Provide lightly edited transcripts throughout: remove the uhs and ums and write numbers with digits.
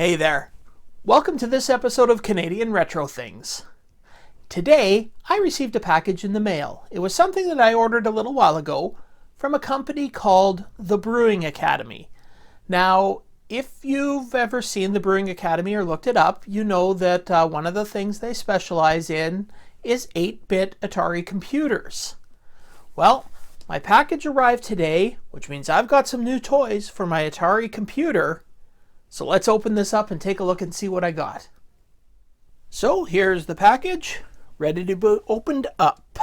Hey there! Welcome to this episode of Canadian Retro Things. Today, I received a package in the mail. It was something that I ordered a little while ago from a company called the Brewing Academy. Now, if you've ever seen the Brewing Academy or looked it up, you know that one of the things they specialize in is 8-bit Atari computers. Well, my package arrived today, which means I've got some new toys for my Atari computer. So let's open this up and take a look and see what I got. So here's the package, ready to be opened up.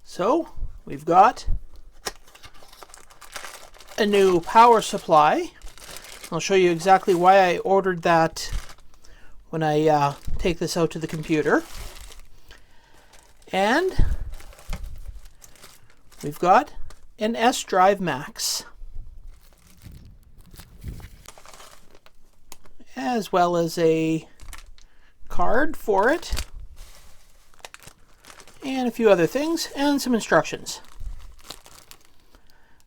So we've got a new power supply. I'll show you exactly why I ordered that when I take this out to the computer. And we've got an S Drive Max, as well as a card for it, and a few other things, and some instructions.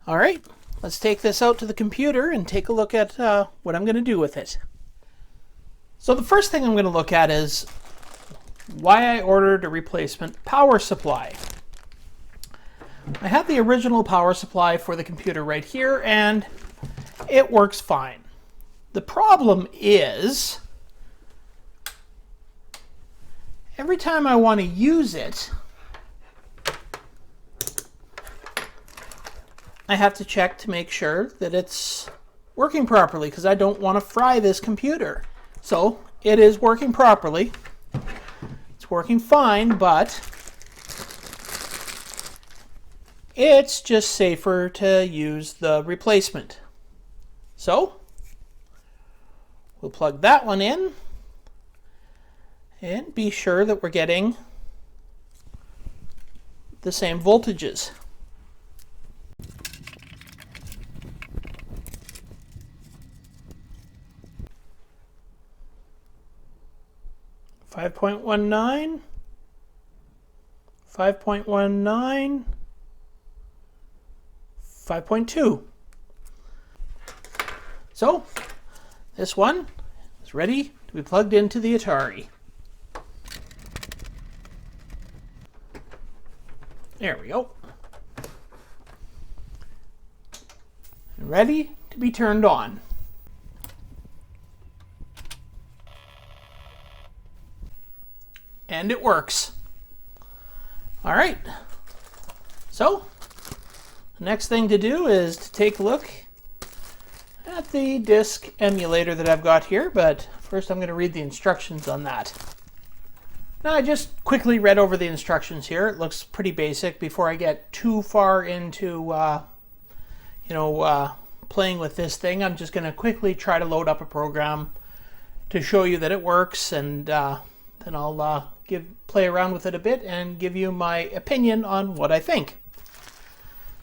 All right. Let's take this out to the computer and take a look at what I'm going to do with it. So the first thing I'm going to look at is why I ordered a replacement power supply. I have the original power supply for the computer right here, and it works fine. The problem is, every time I want to use it, I have to check to make sure that it's working properly, because I don't want to fry this computer. So it is working properly. It's working fine, but it's just safer to use the replacement. So we'll plug that one in and be sure that we're getting the same voltages. 5.19, 5.19, 5.2. So this one is ready to be plugged into the Atari. There we go. And ready to be turned on. And it works. All right. So the next thing to do is to take a look at the disk emulator that I've got here, but first I'm going to read the instructions on that. Now, I just quickly read over the instructions here. It looks pretty basic. Before I get too far into playing with this thing, I'm just going to quickly try to load up a program to show you that it works, and then I'll play around with it a bit and give you my opinion on what I think.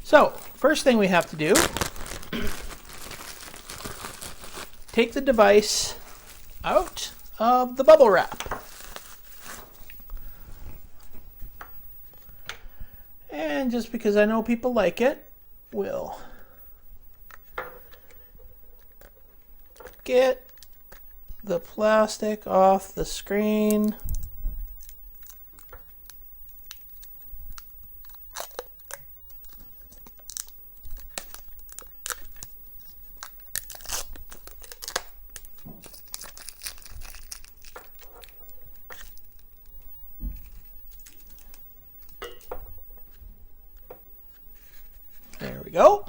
So, first thing we have to do, take the device out of the bubble wrap. And just because I know people like it, we'll get the plastic off the screen. There we go.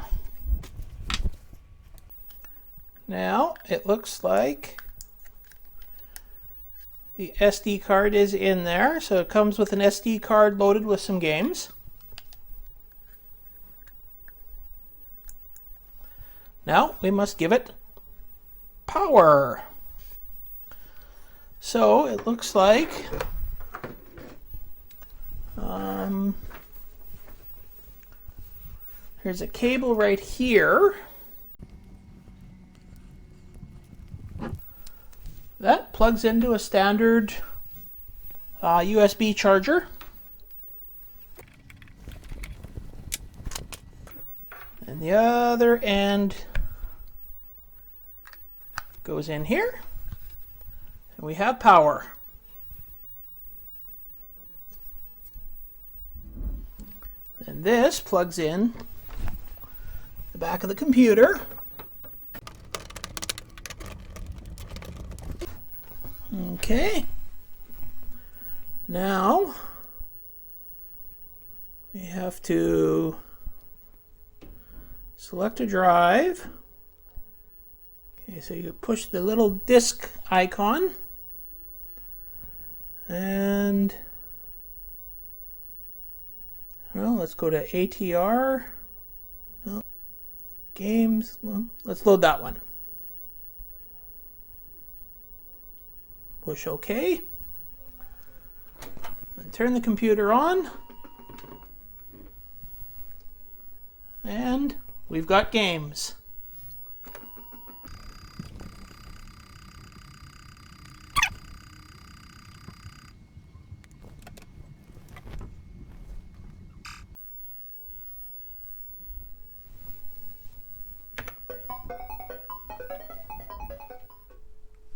Now it looks like the SD card is in there, so it comes with an SD card loaded with some games. Now we must give it power. So it looks like Here's a cable right here. That plugs into a standard USB charger. And the other end goes in here. And we have power. And this plugs in the back of the computer. Okay. Now we have to select a drive. Okay, so you push the little disk icon and well, let's go to ATR. No. Games. Well, let's load that one. Push OK. And turn the computer on. And we've got games.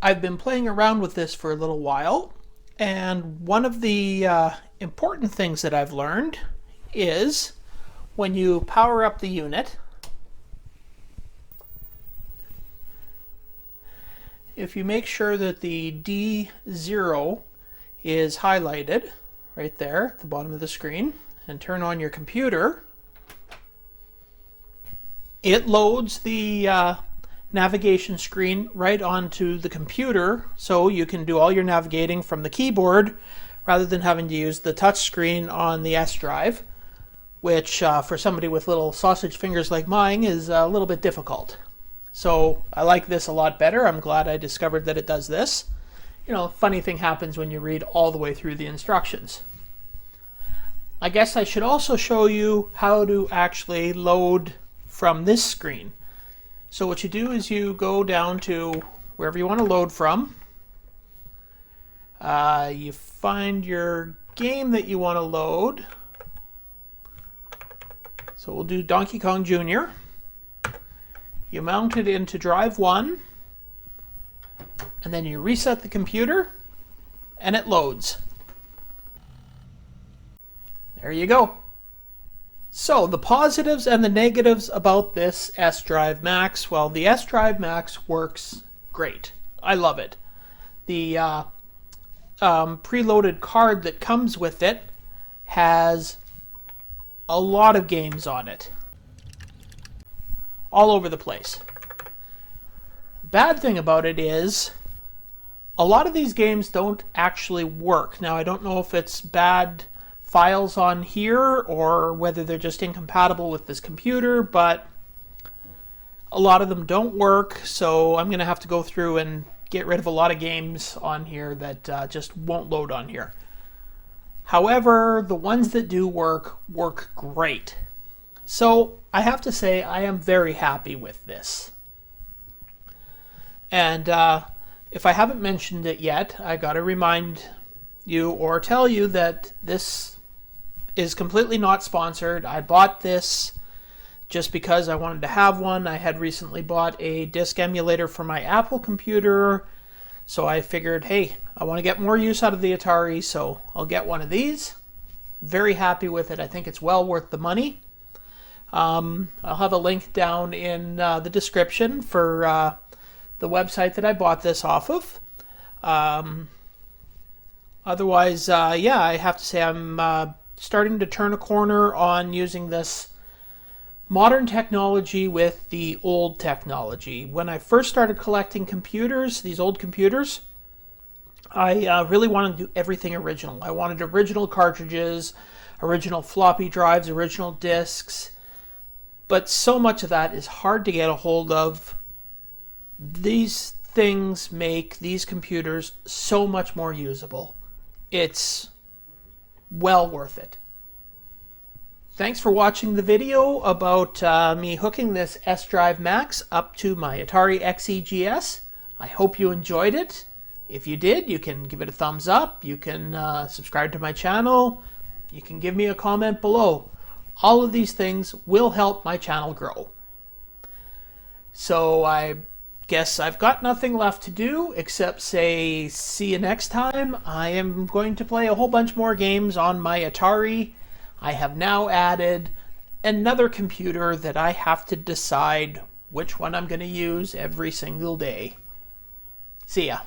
I've been playing around with this for a little while, and one of the important things that I've learned is when you power up the unit, if you make sure that the D0 is highlighted right there at the bottom of the screen and turn on your computer, it loads the navigation screen right onto the computer, so you can do all your navigating from the keyboard rather than having to use the touch screen on the S drive, which for somebody with little sausage fingers like mine is a little bit difficult. So I like this a lot better. I'm glad I discovered that it does this. You know, funny thing happens when you read all the way through the instructions. I guess I should also show you how to actually load from this screen. So what you do is you go down to wherever you want to load from. You find your game that you want to load. So we'll do Donkey Kong Jr. You mount it into drive 1, and then you reset the computer, and it loads. There you go. So the positives and the negatives about this S Drive Max. Well, the S Drive Max works great. I love it. The preloaded card that comes with it has a lot of games on it. All over the place. The bad thing about it is a lot of these games don't actually work. Now, I don't know if it's bad files on here or whether they're just incompatible with this computer, but a lot of them don't work, so I'm going to have to go through and get rid of a lot of games on here that just won't load on here. However, the ones that do work great. So I have to say I am very happy with this. And if I haven't mentioned it yet, I got to remind you or tell you that this is completely not sponsored. I bought this just because I wanted to have one. I had recently bought a disk emulator for my Apple computer, so I figured, hey, I want to get more use out of the Atari, so I'll get one of these. Very happy with it. I think it's well worth the money. I'll have a link down in the description for the website that I bought this off of. Otherwise, yeah, I have to say I'm starting to turn a corner on using this modern technology with the old technology. When I first started collecting computers, these old computers, I really wanted to do everything original. I wanted original cartridges, original floppy drives, original discs, but so much of that is hard to get a hold of. These things make these computers so much more usable. It's well worth it. Thanks for watching the video about me hooking this S Drive Max up to my Atari XEGS. I hope you enjoyed it, If you did, you can give it a thumbs up. You can subscribe to my channel. You can give me a comment below. All of these things will help my channel grow. So I guess I've got nothing left to do except say see you next time. I am going to play a whole bunch more games on my Atari. I have now added another computer that I have to decide which one I'm going to use every single day. See ya.